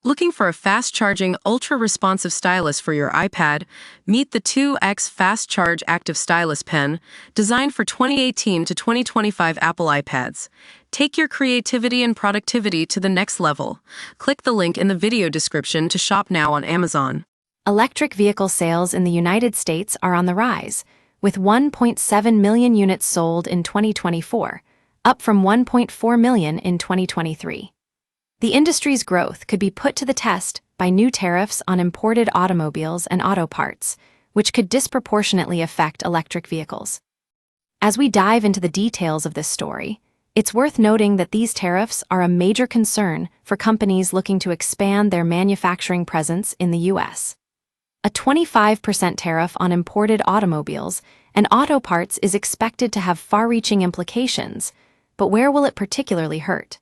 Looking for a fast-charging, ultra-responsive stylus for your iPad? Meet the 2X Fast Charge Active Stylus Pen, designed for 2018 to 2025 Apple iPads. Take your creativity and productivity to the next level. Click the link in the video description to shop now on Amazon. Electric vehicle sales in the United States are on the rise, with 1.7 million units sold in 2024, up from 1.4 million in 2023. The industry's growth could be put to the test by new tariffs on imported automobiles and auto parts, which could disproportionately affect electric vehicles. As we dive into the details of this story, it's worth noting that these tariffs are a major concern for companies looking to expand their manufacturing presence in the U.S. A 25% tariff on imported automobiles and auto parts is expected to have far-reaching implications, but where will it particularly hurt?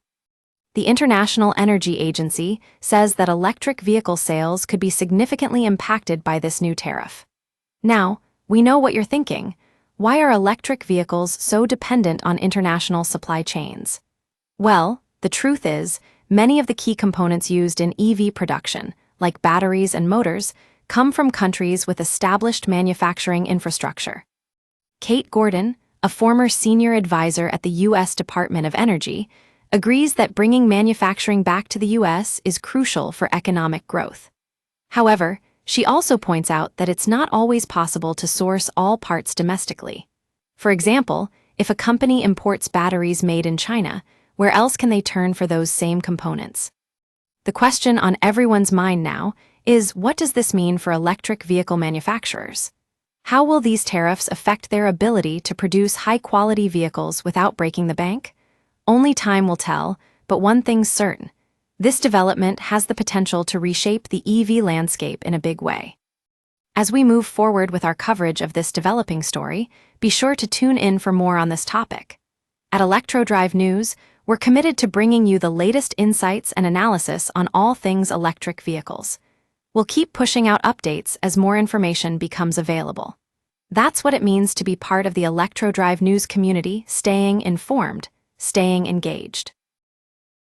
The International Energy Agency says that electric vehicle sales could be significantly impacted by this new tariff. Now, we know what you're thinking. Why are electric vehicles so dependent on international supply chains? Well, the truth is, many of the key components used in EV production, like batteries and motors, come from countries with established manufacturing infrastructure. Kate Gordon, a former senior advisor at the US Department of Energy, agrees that bringing manufacturing back to the U.S. is crucial for economic growth. However, she also points out that it's not always possible to source all parts domestically. For example, if a company imports batteries made in China, where else can they turn for those same components? The question on everyone's mind now is, what does this mean for electric vehicle manufacturers? How will these tariffs affect their ability to produce high-quality vehicles without breaking the bank? Only time will tell, but one thing's certain. This development has the potential to reshape the EV landscape in a big way. As we move forward with our coverage of this developing story, be sure to tune in for more on this topic. At ElectroDrive News, we're committed to bringing you the latest insights and analysis on all things electric vehicles. We'll keep pushing out updates as more information becomes available. That's what it means to be part of the ElectroDrive News community, staying informed, staying engaged.